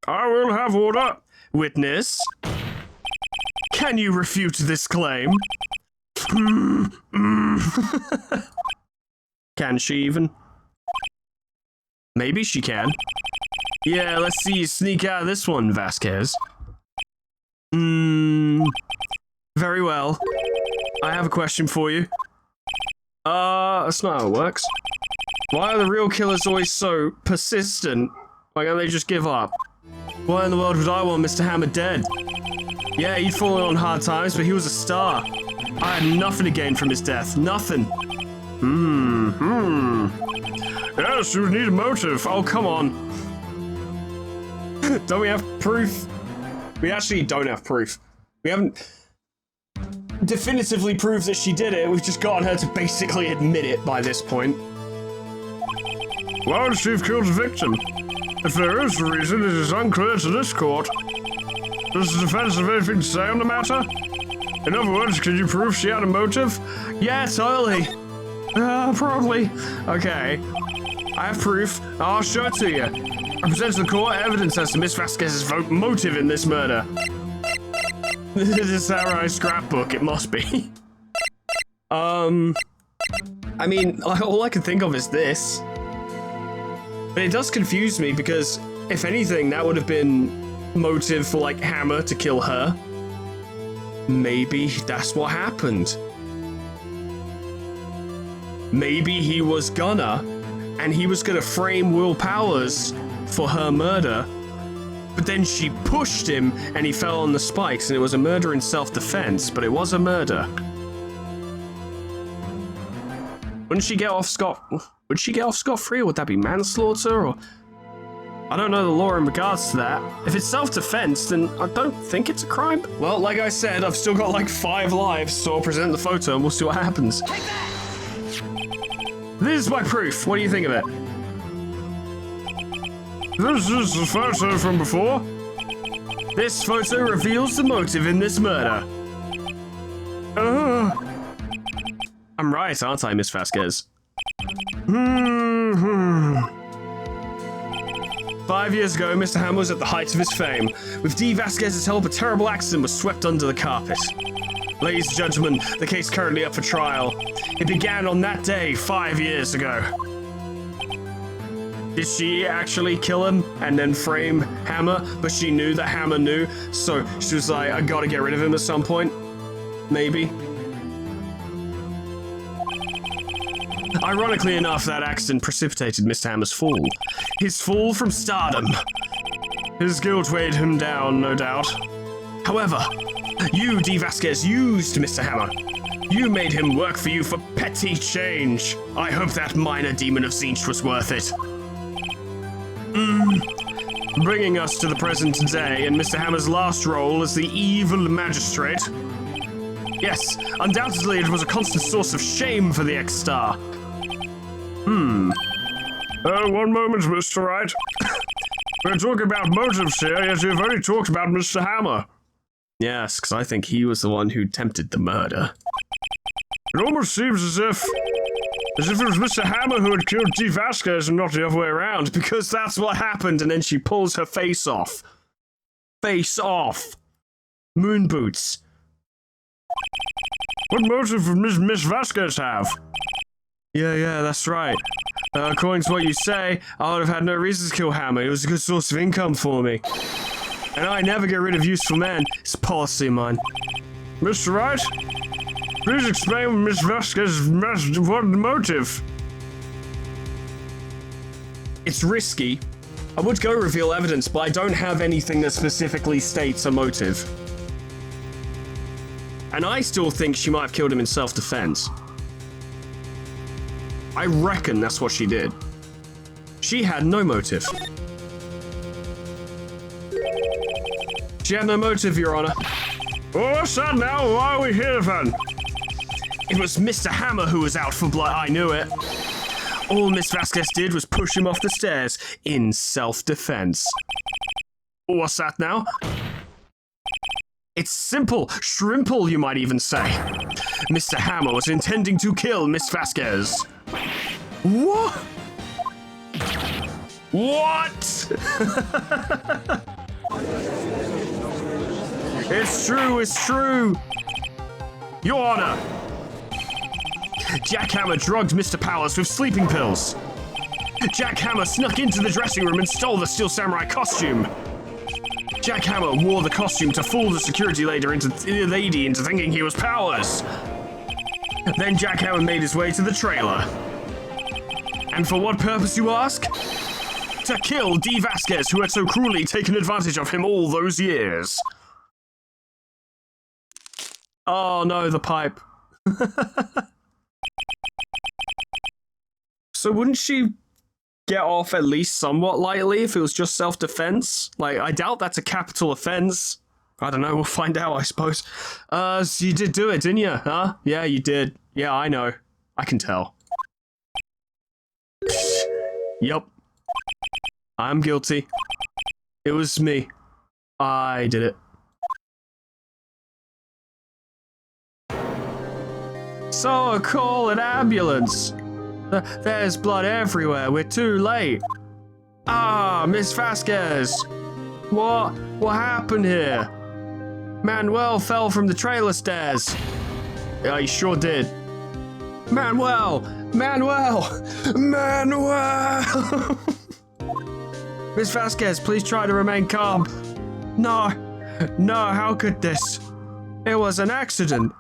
I will have order. Witness, can you refute this claim? Can she even? Maybe she can. Yeah, let's see you sneak out of this one, Vasquez. Very well. I have a question for you. That's not how it works. Why are the real killers always so persistent? Why can't they just give up? Why in the world would I want Mr. Hammer dead? Yeah, he'd fallen on hard times, but he was a star. I had nothing to gain from his death. Nothing. Yes, you need a motive. Oh, come on. Don't we have proof? We actually don't have proof. We haven't definitively proved that she did it. We've just gotten her to basically admit it by this point. Why would she have killed the victim? If there is a reason, it is unclear to this court. Does the defense have anything to say on the matter? In other words, can you prove she had a motive? Yeah, totally. Probably. Okay. I have proof. I'll show it to you. I present to the court evidence as to Miss Vasquez's motive in this murder. This is a samurai scrapbook, it must be. I mean, all I can think of is this. But it does confuse me because, if anything, that would have been motive for, like, Hammer to kill her. Maybe that's what happened. Maybe he was gonna, and he was gonna frame Will Powers for her murder, But then she pushed him and he fell on the spikes, and it was a murder in self-defense, but it was a murder. Would she get off scot-free, or would that be manslaughter, or... I don't know the law in regards to that. If it's self-defense, then I don't think it's a crime. Well, like I said, I've still got like 5 lives, so I'll present the photo and we'll see what happens. Take that! This is my proof. What do you think of it? This is the photo from before. This photo reveals the motive in this murder. I'm right, aren't I, Miss Vasquez? 5 years ago, Mr. Hammer was at the height of his fame. With D. Vasquez's help, a terrible accident was swept under the carpet. Ladies and gentlemen, the case currently up for trial. It began on that day 5 years ago. Did she actually kill him and then frame Hammer? But she knew that Hammer knew, so she was like, I gotta get rid of him at some point. Maybe. Ironically enough, that accident precipitated Mr. Hammer's fall. His fall from stardom. His guilt weighed him down, no doubt. However, you, D. Vasquez, used Mr. Hammer. You made him work for you for petty change. I hope that minor demon of Zinch was worth it. Bringing us to the present day and Mr. Hammer's last role as the evil magistrate. Yes, undoubtedly it was a constant source of shame for the ex-star. One moment, Mr. Wright. We're talking about motives here, yet you've only talked about Mr. Hammer. Yes, because I think he was the one who tempted the murder. It almost seems as if it was Mr. Hammer who had killed D. Vasquez and not the other way around. Because that's what happened, and then she pulls her face off. Face off. Moon boots. What motive would Miss Vasquez have? Yeah, that's right. According to what you say, I would have had no reason to kill Hammer. It was a good source of income for me. And I never get rid of useful men. It's a policy of mine. Mr. Wright, please explain Miss Vasquez's what motive? It's risky. I would go reveal evidence, but I don't have anything that specifically states a motive. And I still think she might have killed him in self-defense. I reckon that's what she did. She had no motive. She had no motive, Your Honor. Oh, what's that now? Why are we here then? It was Mr. Hammer who was out for blood. I knew it. All Miss Vasquez did was push him off the stairs in self-defense. What's that now? It's simple. Shrimple, you might even say. Mr. Hammer was intending to kill Miss Vasquez. What? What? It's true. Your Honor. Jack Hammer drugged Mr. Powers with sleeping pills. Jack Hammer snuck into the dressing room and stole the Steel Samurai costume. Jack Hammer wore the costume to fool the security lady into thinking he was Powers. Then Jack Hammer made his way to the trailer. And for what purpose, you ask? To kill D. Vasquez, who had so cruelly taken advantage of him all those years. Oh no, the pipe. So wouldn't she get off at least somewhat lightly if it was just self-defense? Like, I doubt that's a capital offense. I don't know, we'll find out, I suppose. So you did do it, didn't you? Huh? Yeah, you did. Yeah, I know. I can tell. Yup. I'm guilty. It was me. I did it. So call an ambulance. There's blood everywhere. We're too late. Ah, Miss Vasquez. What happened here? Manuel fell from the trailer stairs. Yeah, he sure did. Manuel! Miss Vasquez, please try to remain calm. No, how could this? It was an accident.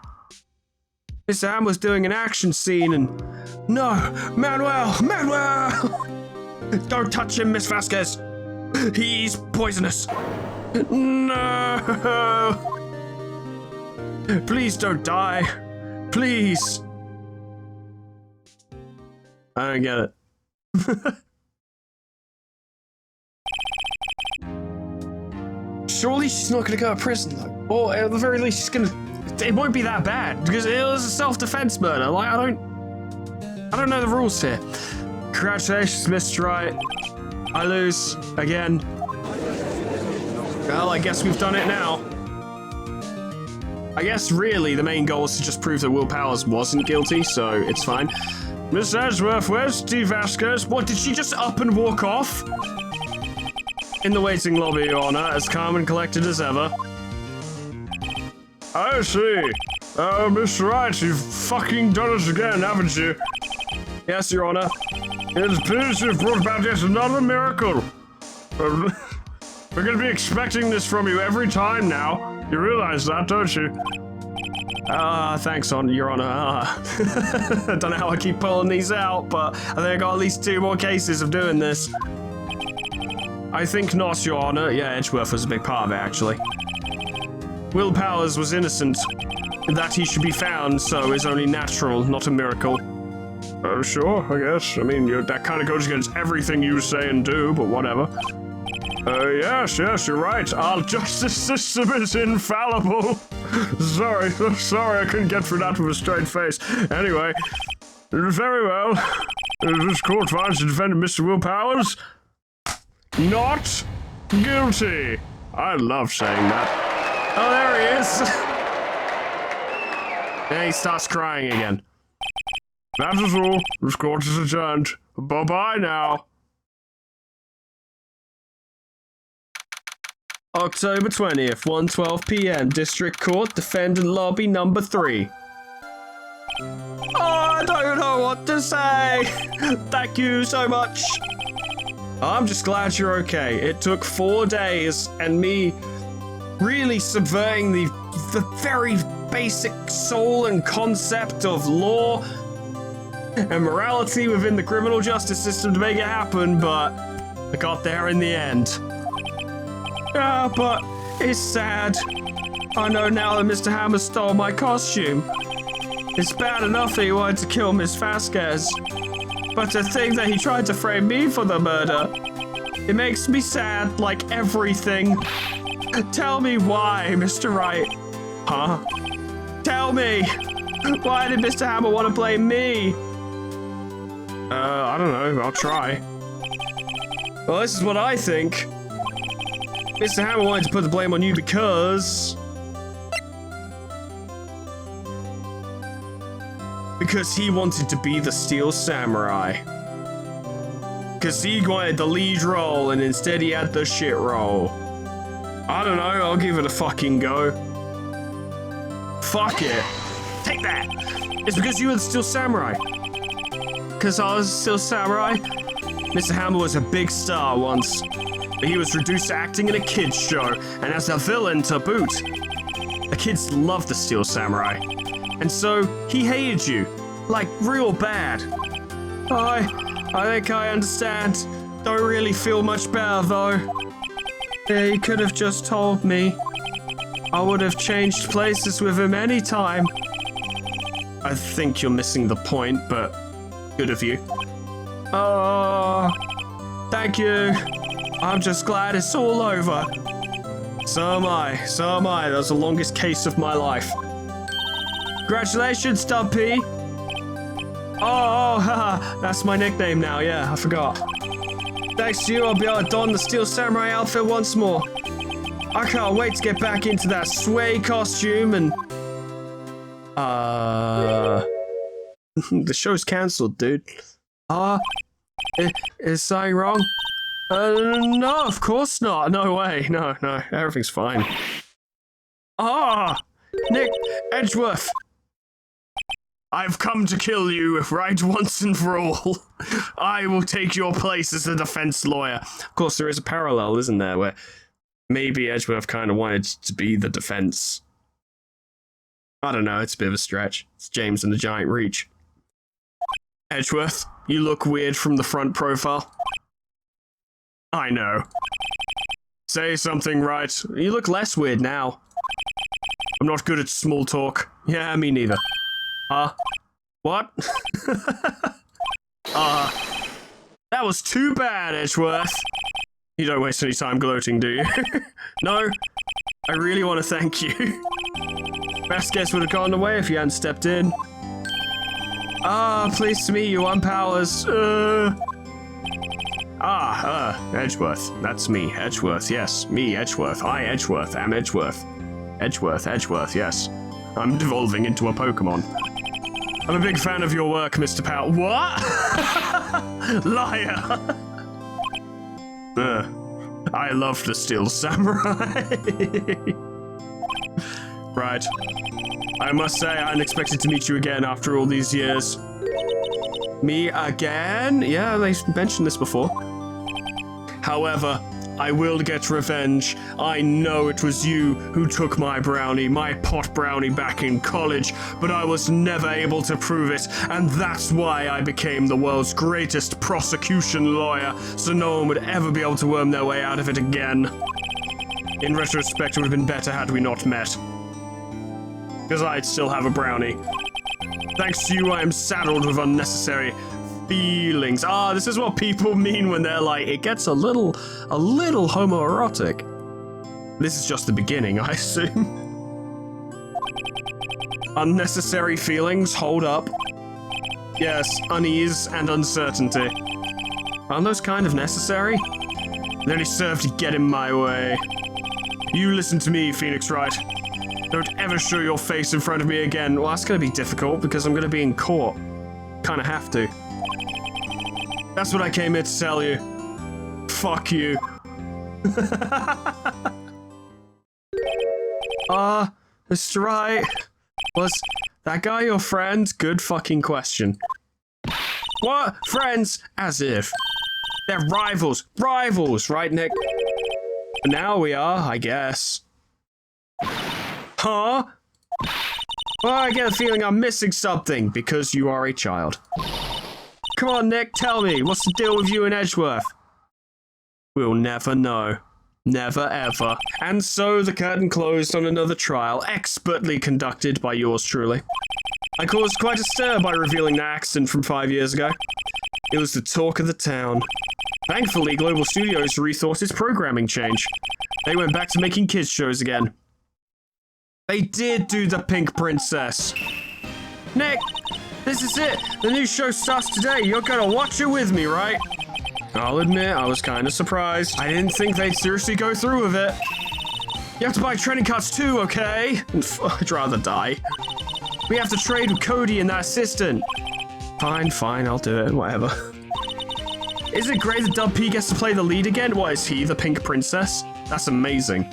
Mr. Ham was doing an action scene and... No! Manuel! Don't touch him, Miss Vasquez! He's poisonous. No. Please don't die. Please. I don't get it. Surely she's not gonna go to prison though. Or at the very least she's gonna... It won't be that bad, because it was a self-defense murder. Like, I don't know the rules here. Congratulations, Mr. Wright. I lose again. Well, I guess we've done it now. I guess really the main goal is to just prove that Will Powers wasn't guilty, so it's fine. Miss Edgeworth, where's Steve Vasquez? What, did she just up and walk off? In the waiting lobby, Your Honor, as calm and collected as ever. I see. Mr. Wright, you've fucking done it again, haven't you? Yes, Your Honor. It appears you've brought about yet another miracle. We're gonna be expecting this from you every time now. You realize that, don't you? Thanks, Your Honor. I don't know how I keep pulling these out, but I think I got at least 2 more cases of doing this. I think not, Your Honor. Yeah, Edgeworth was a big part of it, actually. Will Powers was innocent. That he should be found, so is only natural, not a miracle. Sure, I guess. I mean, that kind of goes against everything you say and do, but whatever. Yes, you're right. Our justice system is infallible. Sorry, I couldn't get through that with a straight face. Anyway, very well. This court finds the defendant, Mr. Will Powers, not guilty. I love saying that. Oh, there he is. Then he starts crying again. That is all. This court is adjourned. Bye-bye now. October 20th, 1:12 p.m. District Court, Defendant Lobby number 3. Oh, I don't know what to say. Thank you so much. I'm just glad you're okay. It took 4 days and me really subverting the very basic soul and concept of law and morality within the criminal justice system to make it happen, but I got there in the end. Yeah, but it's sad. I know now that Mr. Hammer stole my costume. It's bad enough that he wanted to kill Miss Vasquez, but to think that he tried to frame me for the murder, it makes me sad like everything. Tell me why, Mr. Wright. Huh? Tell me! Why did Mr. Hammer want to blame me? I don't know. I'll try. Well, this is what I think. Mr. Hammer wanted to put the blame on you because he wanted to be the Steel Samurai. Because he wanted the lead role and instead he had the shit role. I don't know, I'll give it a fucking go. Fuck it. Take that! It's because you were the Steel Samurai. Because I was the Steel Samurai? Mr. Hammer was a big star once, but he was reduced to acting in a kids show, and as a villain to boot. The kids loved the Steel Samurai, and so he hated you, like real bad. I think I understand. Don't really feel much better though. Yeah, he could have just told me. I would have changed places with him anytime. I think you're missing the point, but good of you. Oh, thank you. I'm just glad it's all over. So am I. That was the longest case of my life. Congratulations, Stumpy. Oh, haha, that's my nickname now, yeah, I forgot. Thanks to you, I'll be able to don the Steel Samurai outfit once more. I can't wait to get back into that sway costume and... The show's cancelled, dude. Is something wrong? No, of course not. No way. No, everything's fine. Nick Edgeworth. I've come to kill you right once and for all. I will take your place as a defense lawyer. Of course, there is a parallel, isn't there, where maybe Edgeworth kind of wanted to be the defense. I don't know, it's a bit of a stretch. It's James and the Giant Reach. Edgeworth, you look weird from the front profile. I know. Say something, Wright. You look less weird now. I'm not good at small talk. Yeah, me neither. What? That was too bad, Edgeworth. You don't waste any time gloating, do you? No, I really want to thank you. Best guess would have gone away if you hadn't stepped in. Pleased to meet you, I'm Powers. Edgeworth. That's me, Edgeworth, yes. Me, Edgeworth. I, Edgeworth, am Edgeworth. Edgeworth, yes. I'm devolving into a Pokemon. I'm a big fan of your work, Mr. Powell. What? Liar! I love the Steel Samurai. Right. I must say, I hadn't expected to meet you again after all these years. Me again? Yeah, they mentioned this before. However, I will get revenge. I know it was you who took my brownie, my pot brownie back in college, but I was never able to prove it, and that's why I became the world's greatest prosecution lawyer, so no one would ever be able to worm their way out of it again. In retrospect, it would have been better had we not met. Because I'd still have a brownie. Thanks to you, I am saddled with unnecessary feelings. This is what people mean when they're like, it gets a little homoerotic. This is just the beginning, I assume. Unnecessary feelings, hold up. Yes, unease and uncertainty. Aren't those kind of necessary? They only serve to get in my way. You listen to me, Phoenix Wright. Don't ever show your face in front of me again. Well, that's gonna be difficult because I'm gonna be in court. Kinda have to. That's what I came here to tell you. Fuck you. Mr. Wright, was that guy your friend? Good fucking question. What? Friends? As if. They're rivals. Rivals, right, Nick? Now we are, I guess. Huh? Well, I get a feeling I'm missing something because you are a child. Come on, Nick, tell me, what's the deal with you and Edgeworth? We'll never know. Never ever. And so the curtain closed on another trial, expertly conducted by yours truly. I caused quite a stir by revealing the accident from 5 years ago. It was the talk of the town. Thankfully, Global Studios rethought its programming change. They went back to making kids shows again. They did do the Pink Princess. Nick, this is it. The new show starts today. You're gonna watch it with me, right? I'll admit, I was kind of surprised. I didn't think they'd seriously go through with it. You have to buy training cards too, okay? I'd rather die. We have to trade with Cody and that assistant. Fine, I'll do it, whatever. Isn't it great that Dub P gets to play the lead again? What, is he the Pink Princess? That's amazing.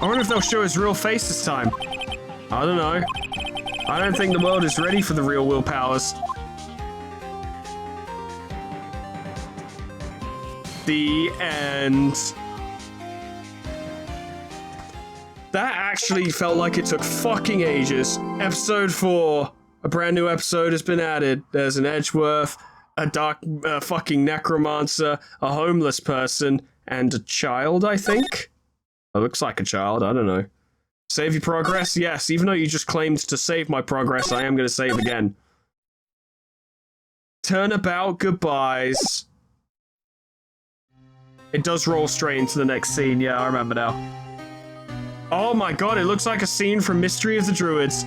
I wonder if they'll show his real face this time. I don't know. I don't think the world is ready for the real Will Powers. The end. That actually felt like it took fucking ages. Episode 4. A brand new episode has been added. There's an Edgeworth, a dark fucking necromancer, a homeless person, and a child, I think? It looks like a child, I don't know. Save your progress? Yes, even though you just claimed to save my progress, I am going to save again. Turnabout goodbyes. It does roll straight into the next scene, yeah, I remember now. Oh my god, it looks like a scene from Mystery of the Druids.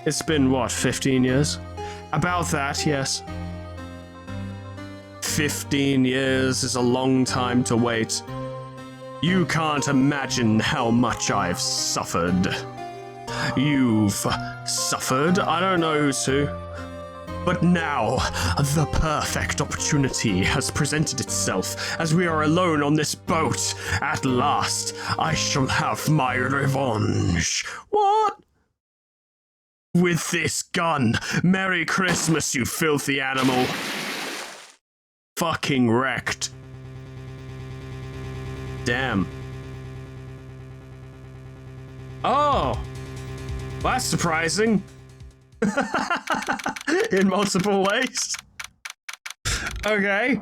It's been, what, 15 years? About that, yes. 15 years is a long time to wait. You can't imagine how much I've suffered. You've suffered? I don't know who's who. But now, the perfect opportunity has presented itself as we are alone on this boat. At last, I shall have my revenge. What? With this gun. Merry Christmas, you filthy animal. Fucking wrecked. Damn. Oh! That's surprising. In multiple ways. Okay.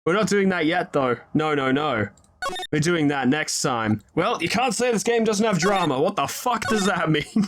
We're not doing that yet, though. No. We're doing that next time. Well, you can't say this game doesn't have drama. What the fuck does that mean?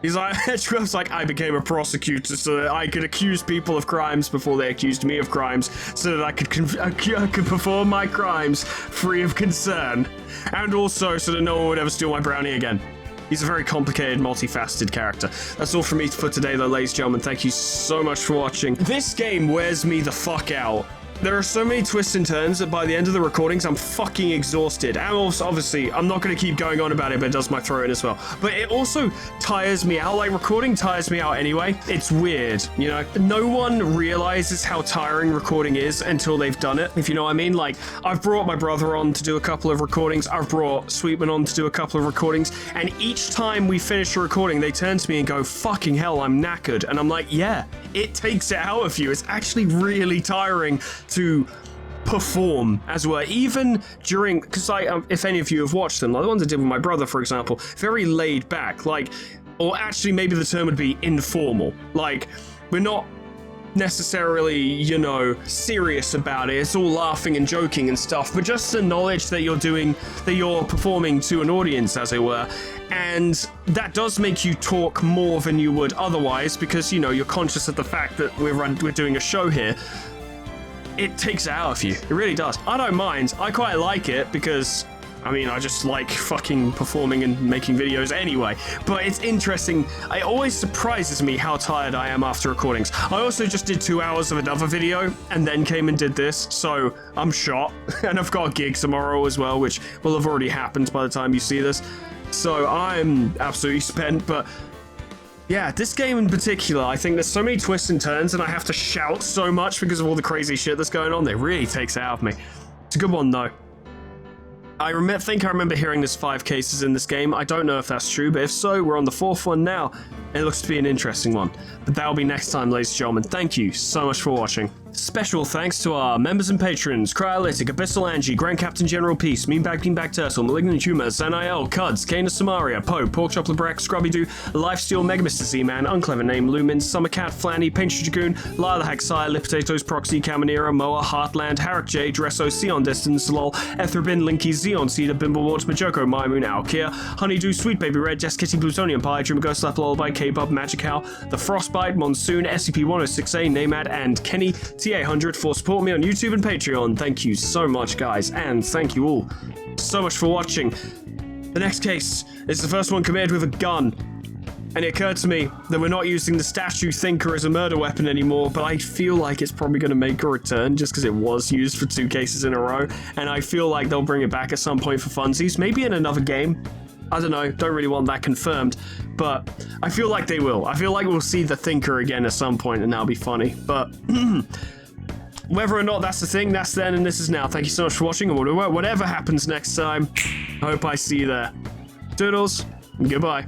He's like, Trump's like, I became a prosecutor so that I could accuse people of crimes before they accused me of crimes, so that I could perform my crimes free of concern, and also so that no one would ever steal my brownie again. He's a very complicated, multifaceted character. That's all from me for today, though, ladies and gentlemen. Thank you so much for watching. This game wears me the fuck out. There are so many twists and turns that by the end of the recordings, I'm fucking exhausted. And also, obviously, I'm not going to keep going on about it, but it does my throat in as well. But it also tires me out. Like, recording tires me out anyway. It's weird, you know? No one realizes how tiring recording is until they've done it, if you know what I mean. Like, I've brought my brother on to do a couple of recordings. I've brought Sweetman on to do a couple of recordings. And each time we finish a recording, they turn to me and go, fucking hell, I'm knackered. And I'm like, yeah, it takes it out of you. It's actually really tiring to perform as well, even during, because if any of you have watched them, like the ones I did with my brother, for example, very laid back, like, or actually maybe the term would be informal. Like, we're not necessarily, you know, serious about it. It's all laughing and joking and stuff, but just the knowledge that you're performing to an audience, as it were. And that does make you talk more than you would otherwise, because, you know, you're conscious of the fact that we're doing a show here. It takes it out of you. It really does. I don't mind. I quite like it because, I mean, I just like fucking performing and making videos anyway. But it's interesting. It always surprises me how tired I am after recordings. I also just did 2 hours of another video and then came and did this. So I'm shot. And I've got a gig tomorrow as well, which will have already happened by the time you see this. So I'm absolutely spent, but yeah, this game in particular, I think there's so many twists and turns and I have to shout so much because of all the crazy shit that's going on. It really takes it out of me. It's a good one though. I think I remember hearing there's 5 cases in this game. I don't know if that's true, but if so, we're on the 4th one now. It looks to be an interesting one. But that'll be next time, ladies and gentlemen. Thank you so much for watching. Special thanks to our members and patrons: Cryolytic, Abyssal Angie, Grand Captain General Peace, Meanbag Beanbag Turtle, Malignant Humor, Zanael, Cuds, Kana Samaria, Poe, Porkchop Lebrec, Scrubby Doo, Lifesteal, Mega Mr. Z-Man, Unclever Name, Lumin, Summercat, Flanny, Painter Dragoon, Lila Hagsire, Lip Potatoes, Proxy, Caminera, Moa, Heartland, Harrick J, Dresso, Sion Distance, Lol, Etherbin, Linky, Xeon Cedar, Bimblewort, Majoko, Mymoon, Alkia, Honeydew, Sweet Baby Red, Jess Kitty, Plutonium Pie, Dreamer Ghost, Slap Lullaby, K-Bub, Magic Cow, The Frostbite, Monsoon, SCP-106A, Namad, and Kenny, TA100 for support me on YouTube and Patreon. Thank you so much, guys, and thank you all so much for watching. The next case is the first one committed with a gun, and it occurred to me that we're not using the statue thinker as a murder weapon anymore, but I feel like it's probably going to make a return just because it was used for 2 cases in a row, and I feel like they'll bring it back at some point for funsies, maybe in another game. I don't know, don't really want that confirmed, but I feel like they will. I feel like we'll see the thinker again at some point, and that'll be funny, but whether or not that's the thing, that's then and this is now. Thank you so much for watching, and whatever happens next time, I hope I see you there. Doodles, and goodbye.